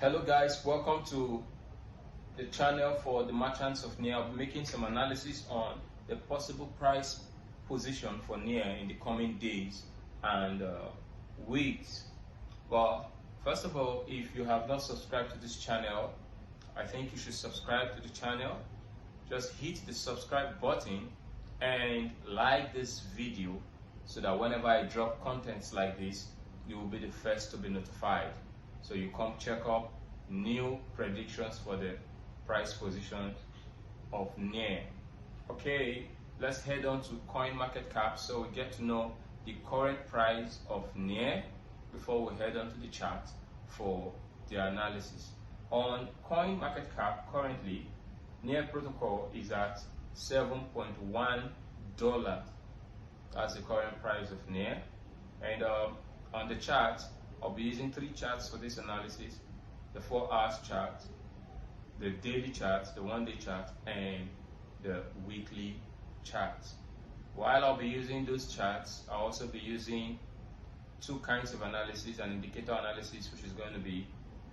Hello guys, welcome to the channel for the merchants of NIA. I'll be making some analysis on the possible price position for NIA in the coming days and weeks. But first of all, if you have not subscribed to this channel, I think you should subscribe to the channel. Just hit the subscribe button and like this video so that whenever I drop contents like this, you will be the first to be notified. So you come check up new predictions for the price position of NIA. Okay, let's head on to CoinMarketCap so we get to know the current price of NIA before we head on to the chart for the analysis. On CoinMarketCap, currently NIA protocol is at $7.1. That's the current price of NIA. And on the chart, I'll be using three charts for this analysis: the 4 hours chart, the daily chart, the 1 day chart, and the weekly chart. While I'll be using those charts, I'll also be using two kinds of analysis: an indicator analysis, which is going to be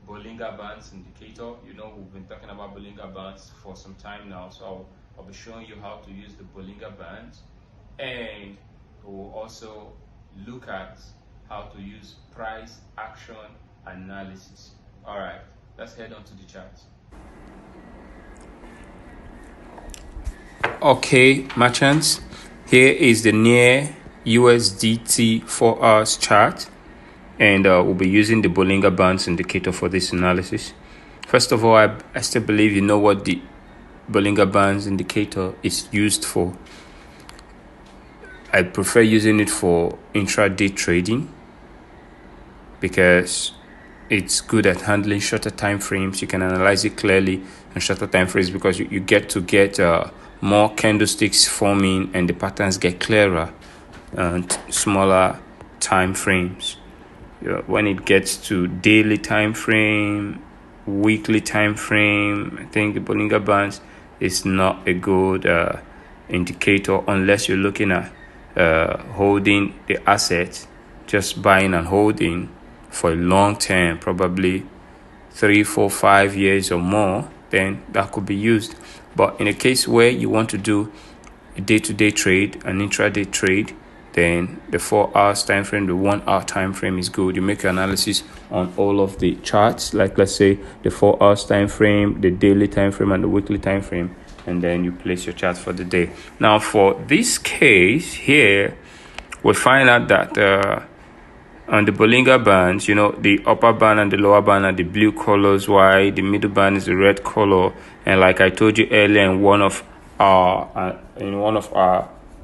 Bollinger Bands indicator. You know, we've been talking about Bollinger Bands for some time now, so I'll be showing you how to use the Bollinger Bands, and we'll also look at how to use price action analysis. All right, let's head on to the charts. Okay, merchants, here is the NIA USDT 4 hours chart, and we'll be using the Bollinger Bands indicator for this analysis. First of all, I still believe you know what the Bollinger Bands indicator is used for. I prefer using it for intraday trading because it's good at handling shorter time frames. You can analyze it clearly in shorter time frames because you get more candlesticks forming and the patterns get clearer and smaller time frames. When it gets to daily time frame, weekly time frame, I think the Bollinger Bands is not a good indicator unless you're looking at holding the asset, just buying and holding for a long term, probably 3, 4, 5 years or more, then that could be used. But in a case where you want to do a day-to-day trade, an intraday trade, then the 4 hours time frame, the 1 hour time frame is good. You make your analysis on all of the charts, like let's say the 4 hours time frame, the daily time frame, and the weekly time frame, and then you place your chart for the day. Now for this case here, we find out that on the Bollinger Bands, you know, the upper band and the lower band are the blue colors, while the middle band is the red color. And like I told you earlier in one of our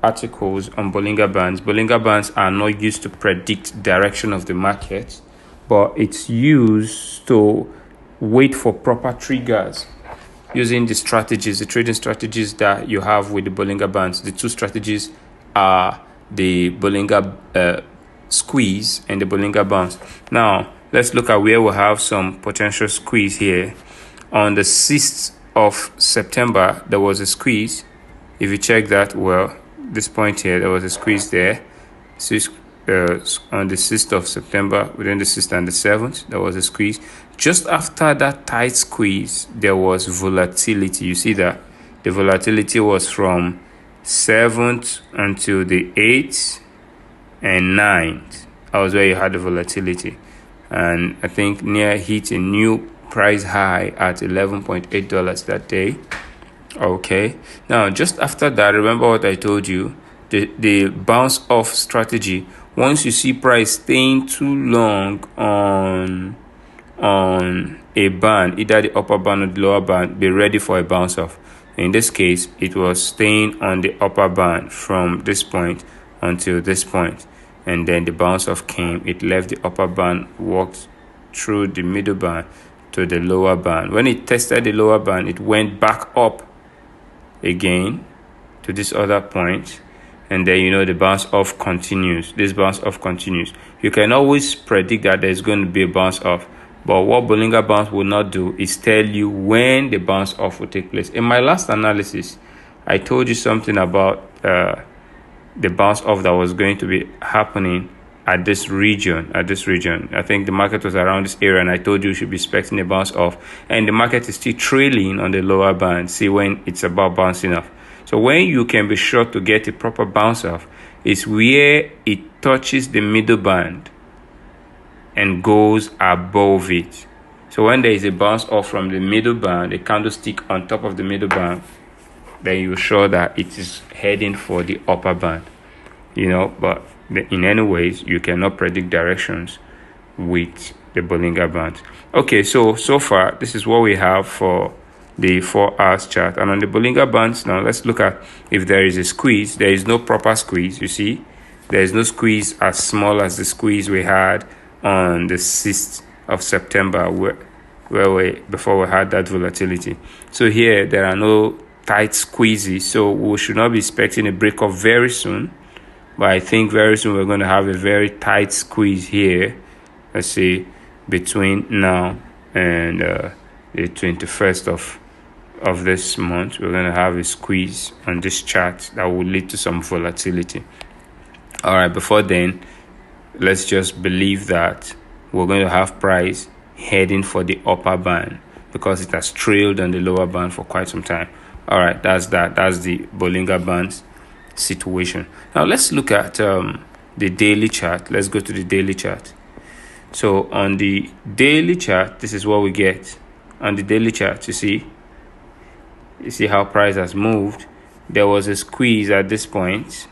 articles on Bollinger Bands are not used to predict direction of the market, but it's used to wait for proper triggers using the strategies, the trading strategies that you have with the Bollinger Bands. The two strategies are the Bollinger squeeze and the Bollinger Bands. Now let's look at where we have some potential squeeze here. On the 6th of September, there was a squeeze. If you check that, well, this point here, there was a squeeze there. On the 6th of September, within the 6th and the 7th, there was a squeeze. Just after that tight squeeze, there was volatility. You see that the volatility was from 7th until the 8th and 9th. That was where you had the volatility. And I think NIA hit a new price high at $11.8 that day. Okay, now just after that, remember what I told you, the bounce off strategy. Once you see price staying too long on a band, either the upper band or the lower band, be ready for a bounce off. In this case, it was staying on the upper band from this point until this point, and then the bounce off came. It left the upper band, walked through the middle band to the lower band. When it tested the lower band, it went back up again to this other point, and then you know the bounce off continues. This bounce off continues. You can always predict that there's going to be a bounce off, but what Bollinger Bands will not do is tell you when the bounce off will take place. In my last analysis, I told you something about the bounce off that was going to be happening at this region. I think the market was around this area, and I told you should be expecting a bounce off, and the market is still trailing on the lower band. See when it's about bouncing off. So when you can be sure to get a proper bounce off is where it touches the middle band and goes above it. So when there is a bounce off from the middle band, a candlestick on top of the middle band, then you're sure that it is heading for the upper band. But in any ways, you cannot predict directions with the Bollinger Bands. Okay, so far, this is what we have for the 4 hours chart. And on the Bollinger Bands, now let's look at if there is a squeeze. There is no proper squeeze, you see. There is no squeeze as small as the squeeze we had on the 6th of September, before we had that volatility. So here, there are no tight squeezes, so we should not be expecting a breakup very soon. But I think very soon we're going to have a very tight squeeze here. Let's see, between now and the 21st of this month, we're going to have a squeeze on this chart that will lead to some volatility. All right, before then, let's just believe that we're going to have price heading for the upper band because it has trailed on the lower band for quite some time. All right, that's that. That's the Bollinger Bands situation. Now let's look at the daily chart. Let's go to the daily chart. So on the daily chart, this is what we get. On the daily chart, you see how price has moved. There was a squeeze at this point.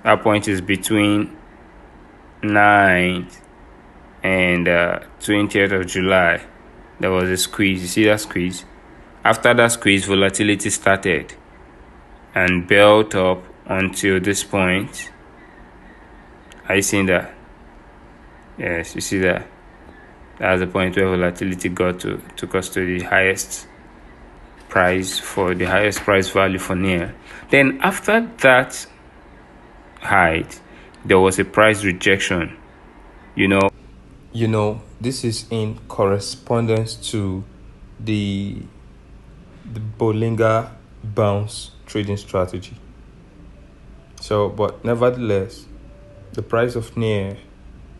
That point is between 9th and 20th of July. There was a squeeze. You see that squeeze? After that squeeze, volatility started and built up until this point. Are you seeing that? Yes, you see that. That's the point where volatility took us to the highest price value for near. Then after that height, there was a price rejection. This is in correspondence to the Bollinger Bands trading strategy. So, but nevertheless, the price of near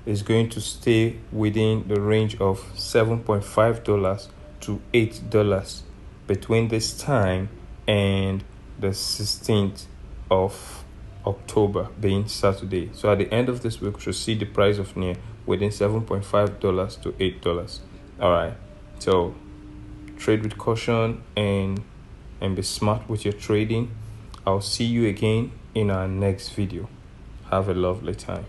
is going to stay within the range of $7.5 to $8 between this time and the 16th of October, being Saturday. So at the end of this week, we should see the price of near within $7.5 to $8. All right. So trade with caution and be smart with your trading. I'll see you again in our next video. Have a lovely time.